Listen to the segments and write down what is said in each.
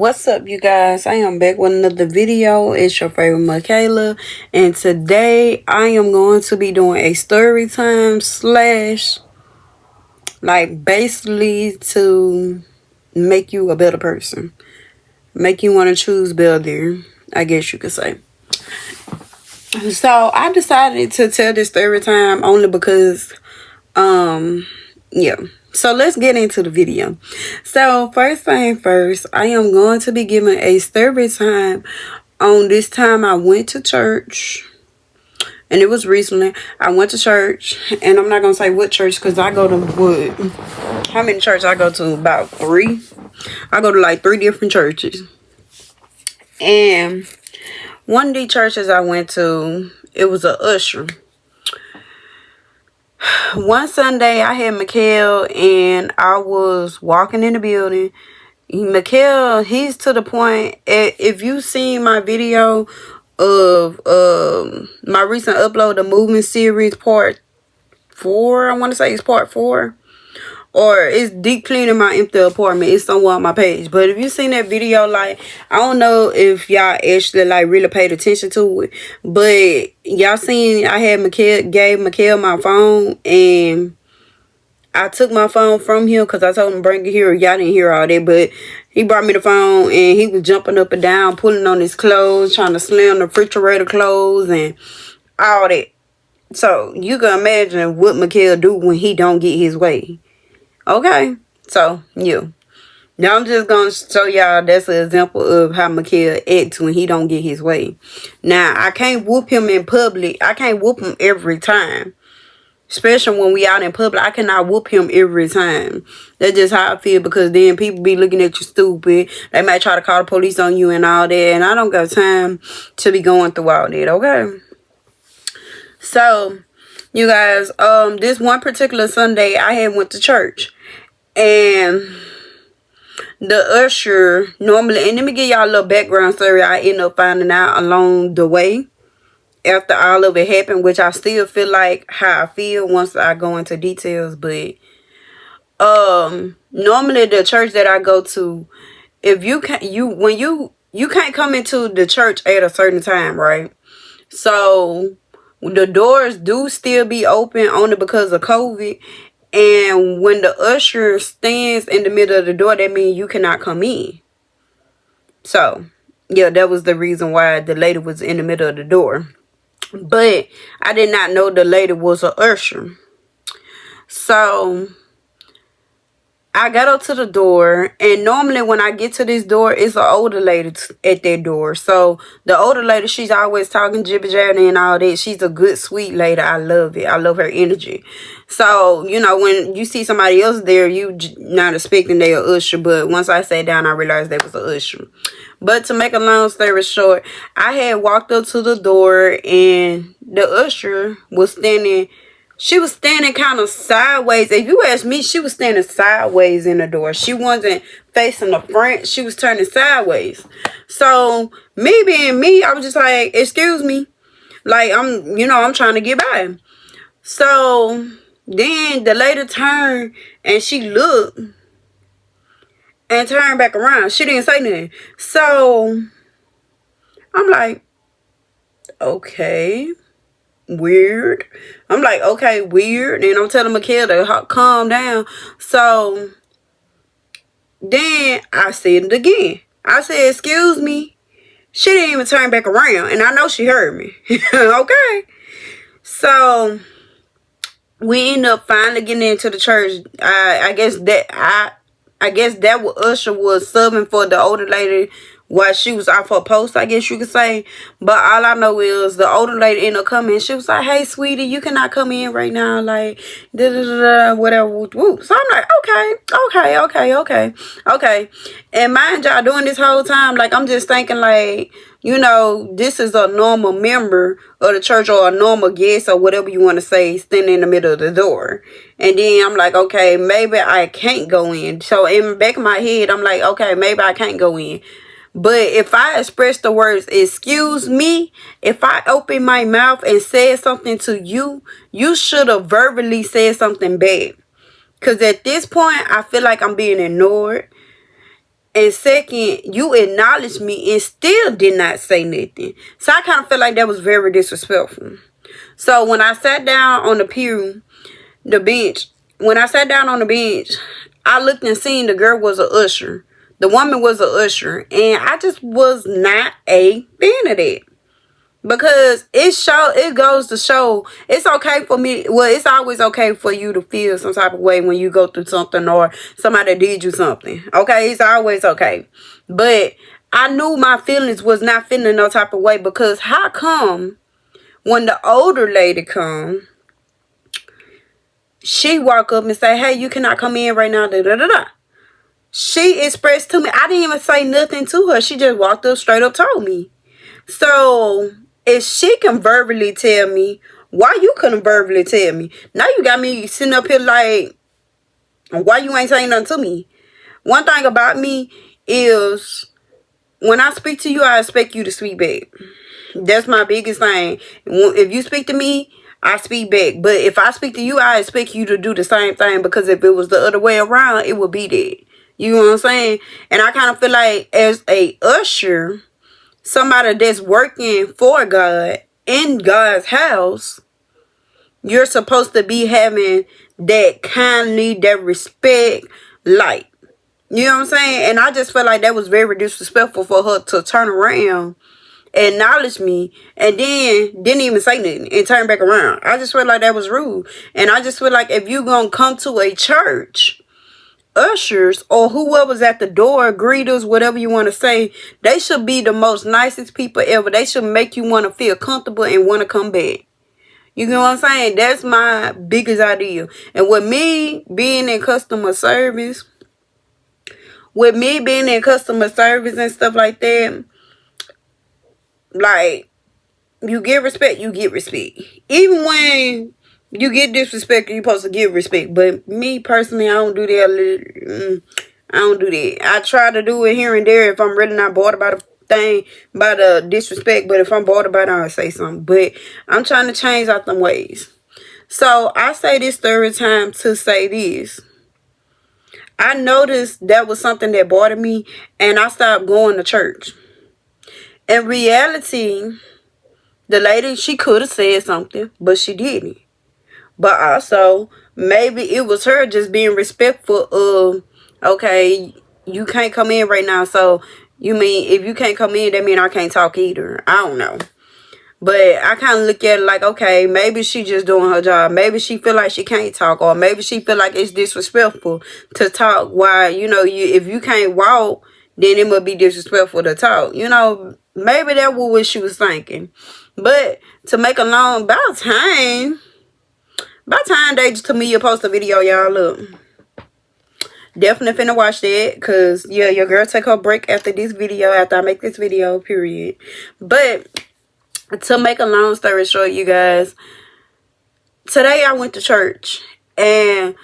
What's up, you guys? I am back with another video. It's your favorite Michaela, and today I am going to be doing a story time slash, like, basically to make you a better person, make you want to choose better, I guess you could say. So I decided to tell this story time only because yeah. So let's get into the video. So first thing first, I am going to be giving a story time on this time I went to church. And it was recently. I went to church, and I'm not going to say what church because I go to what? How many churches I go to? About 3. I go to like 3 different churches. And one of the churches I went to, it was a usher. One Sunday, I had Mikhail, and I was walking in the building. Mikhail, he's to the point, if you seen my video of my recent upload, the movement series part 4, I want to say it's part 4. Or it's deep cleaning my empty apartment. It's somewhere on my page. But if you seen that video, like, I don't know if y'all actually like really paid attention to it. But y'all seen I had gave Mikhail my phone, and I took my phone from him because I told him to bring it here. Y'all didn't hear all that, but he brought me the phone, and he was jumping up and down, pulling on his clothes, trying to slam the refrigerator clothes and all that. So you can imagine what Mikhail do when he don't get his way. Okay, so yeah. Now I'm just gonna show y'all that's an example of how Mikhail acts when he don't get his way. Now I can't whoop him in public. I can't whoop him every time. Especially when we out in public. I cannot whoop him every time. That's just how I feel, because then people be looking at you stupid. They might try to call the police on you and all that. And I don't got time to be going through all that, okay? So, you guys, this one particular Sunday, I had went to church. And the usher normally, and let me give y'all a little background story I ended up finding out along the way after all of it happened, which I still feel like how I feel once I go into details. But normally the church that I go to, if you can't, you can't come into the church at a certain time, right? So the doors do still be open only because of COVID. And when the usher stands in the middle of the door, that means you cannot come in. So, yeah, that was the reason why the lady was in the middle of the door. But I did not know the lady was a usher. So I got up to the door, and normally when I get to this door, it's an older lady at that door. So the older lady, she's always talking jibber jabber and all that. She's a good, sweet lady. I love it. I love her energy. So, you know, when you see somebody else there, you not expecting they a usher. But once I sat down, I realized they was a usher. But to make a long story short, I had walked up to the door, and the usher was standing. She was standing kind of sideways. If you ask me, she was standing sideways in the door. She wasn't facing the front. She was turning sideways. So, me being me, I was just like, excuse me. Like, I'm trying to get by. So, then the lady turned, and she looked and turned back around. She didn't say nothing. So, I'm like, okay. Weird. I'm like, okay, weird. And I'm telling Mikhail to calm down. So then I said it again. I said, excuse me. She didn't even turn back around, and I know she heard me. Okay. So we end up finally getting into the church. I guess that usher was subbing for the older lady while she was off her post, I guess you could say. But all I know is the older lady ended up coming. She was like, hey, sweetie, you cannot come in right now. Like, whatever. Whoop. So I'm like, okay. And mind y'all, doing this whole time, like, I'm just thinking, like, you know, this is a normal member of the church, or a normal guest, or whatever you want to say, standing in the middle of the door. And then I'm like, okay, maybe I can't go in. So in the back of my head, I'm like, okay, maybe I can't go in. But if I express the words, excuse me, if I open my mouth and said something to you, you should have verbally said something bad. Because at this point, I feel like I'm being ignored. And second, you acknowledged me and still did not say nothing. So I kind of felt like that was very disrespectful. So when I sat down on the bench, when I sat down on the bench, I looked and seen the girl was a usher. The woman was a usher. And I just was not a fan of that. Because it goes to show it's okay for me. Well, it's always okay for you to feel some type of way when you go through something or somebody did you something. Okay, it's always okay. But I knew my feelings was not feeling no type of way, because how come when the older lady come, she walk up and say, "Hey, you cannot come in right now." Da, da, da, da. She expressed to me. I didn't even say nothing to her. She just walked up, straight up told me. So if she can verbally tell me, why you couldn't verbally tell me? Now you got me sitting up here like, why you ain't saying nothing to me? One thing about me is when I speak to you, I expect you to speak back. That's my biggest thing. If you speak to me, I speak back. But if I speak to you, I expect you to do the same thing, because if it was the other way around, it would be that. You know what I'm saying? And I kind of feel like as a usher, somebody that's working for God in God's house, you're supposed to be having that kindly, that respect, like, you know what I'm saying? And I just felt like that was very disrespectful for her to turn around, acknowledge me, and then didn't even say nothing and turn back around. I just felt like that was rude. And I just feel like if you gonna come to a church, ushers or whoever's at the door, greeters, whatever you want to say, they should be the most nicest people ever. They should make you want to feel comfortable and want to come back. You know what I'm saying? That's my biggest idea. And with me being in customer service, and stuff like that, like, you get respect, you get respect. Even when you get disrespect, you're supposed to give respect. But me personally, I don't do that. I don't do that. I try to do it here and there if I'm really not bored about a thing, by the disrespect. But if I'm bored about it, I'll say something. But I'm trying to change out them ways. So I say this third time to say this. I noticed that was something that bothered me, and I stopped going to church. In reality, the lady, she could have said something, but she didn't. But also, maybe it was her just being respectful of, okay, you can't come in right now. So, you mean, if you can't come in, that mean I can't talk either. I don't know. But I kind of look at it like, okay, maybe she just doing her job. Maybe she feel like she can't talk. Or maybe she feel like it's disrespectful to talk. Why, if you can't walk, then it must be disrespectful to talk. Maybe that was what she was thinking. But to make a long, about time they just to me you post a video, y'all. Look, definitely finna watch that, because yeah, your girl take her break after this video, after I make this video, period. But to make a long story short, you guys, today I went to church, and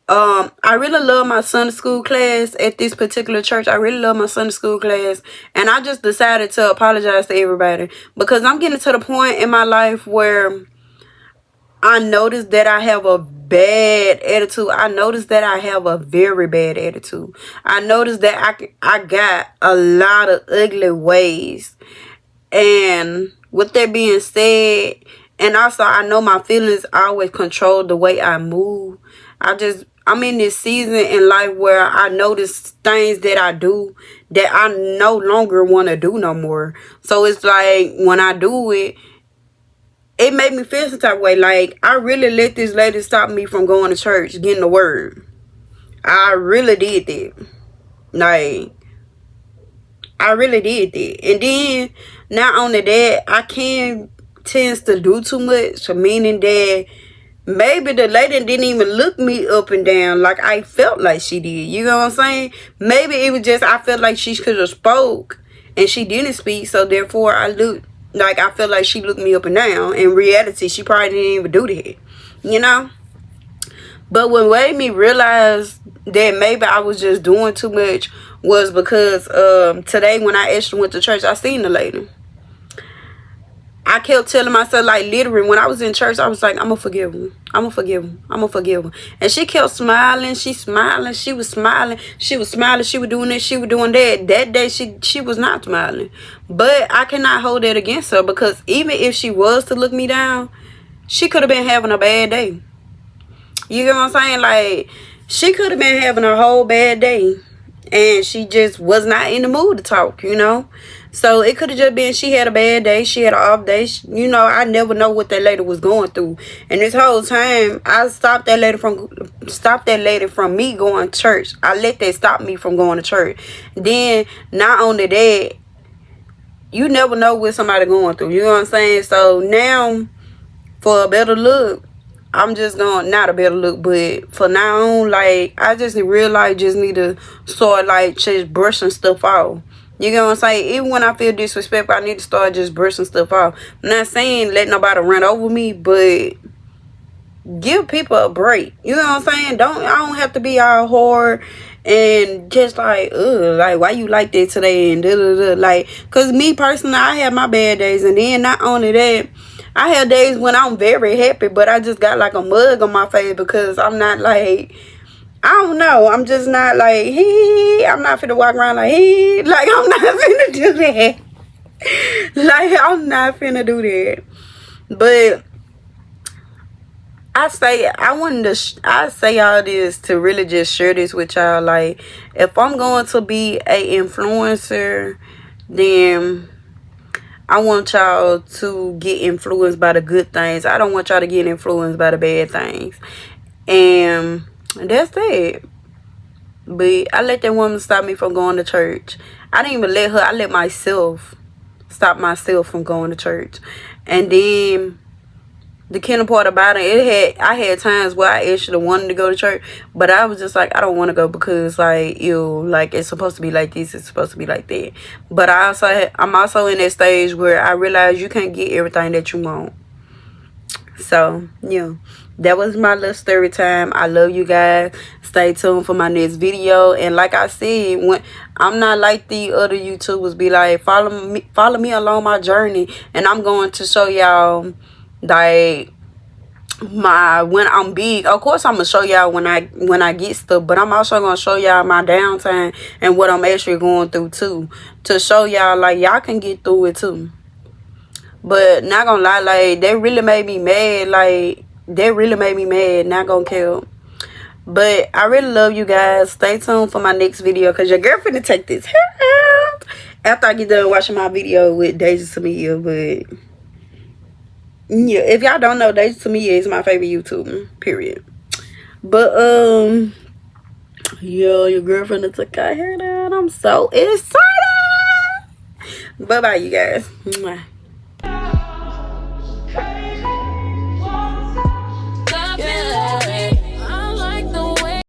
I really love my Sunday school class at this particular church. I really love my Sunday school class, and I just decided to apologize to everybody, because I'm getting to the point in my life where I noticed that I have a bad attitude. I noticed that I have a very bad attitude. I noticed that I got a lot of ugly ways. And with that being said, and also I know my feelings always control the way I move. I'm in this season in life where I notice things that I do that I no longer want to do no more. So it's like when I do it, it made me feel some type of way. Like, I really let this lady stop me from going to church, getting the word. I really did that. Like, I really did that. And then, not only that, I can tends to do too much, meaning that maybe the lady didn't even look me up and down like I felt like she did. You know what I'm saying? Maybe it was just I felt like she could have spoke and she didn't speak, so therefore I felt like she looked me up and down. In reality, she probably didn't even do that, But what made me realize that maybe I was just doing too much was because today when I actually went to church, I seen the lady. I kept telling myself, like, literally, when I was in church, I was like, I'm gonna forgive him. I'm gonna forgive him. I'm gonna forgive him. And she kept smiling. She smiling. She was smiling. She was smiling. She was doing this. She was doing that. That day, she was not smiling. But I cannot hold that against her, because even if she was to look me down, she could have been having a bad day. You get what I'm saying? Like, she could have been having a whole bad day, and she just was not in the mood to talk, you know? So it could have just been she had a bad day, she had an off day. You know, I never know what that lady was going through. And this whole time, I stopped that lady from me going to church. I let that stop me from going to church. Then, not only that, you never know what somebody going through. You know what I'm saying? So now, for a better look, I'm just going, not a better look, but for now on, like, I just realize just need to start, like, just brushing stuff off. You know what I'm saying? Even when I feel disrespectful, I need to start just brushing stuff off. I'm not saying let nobody run over me, but give people a break. You know what I'm saying? I don't have to be all hard and just like, ugh, like, why you like that today, and da-da-da. Like, because me personally, I have my bad days, and then not only that, I have days when I'm very happy, but I just got like a mug on my face, because I'm not like, I don't know, I'm just not like, hee, I'm not finna walk around like, hee, like, I'm not finna do that. Like, I'm not finna do that. But I say all this to really just share this with y'all. Like, if I'm going to be a influencer, then I want y'all to get influenced by the good things. I don't want y'all to get influenced by the bad things. And that's it. But I let that woman stop me from going to church. I didn't even let her. I let myself stop myself from going to church. And then the killer part about it, I had times where I actually wanted to go to church, but I was just like, I don't want to go, because like, like, it's supposed to be like this, it's supposed to be like that. But I'm also in that stage where I realize you can't get everything that you want. So yeah, that was my little story time. I love you guys. Stay tuned for my next video. And like I said, when I'm not like the other YouTubers be like, follow me along my journey, and I'm going to show y'all, like, when I'm big. Of course I'm gonna show y'all when I get stuff, but I'm also gonna show y'all my downtime and what I'm actually going through too, to show y'all like y'all can get through it too. But not gonna lie, like, that really made me mad. Like, that really made me mad. Not gonna kill. But I really love you guys. Stay tuned for my next video, because your girl finna take this hair out after I get done watching my video with Deja Tamia. But yeah, if y'all don't know, Deja Tamia is my favorite YouTuber, period. But yeah, your girlfriend took her hair down. I'm so excited. Bye bye, you guys. Mwah.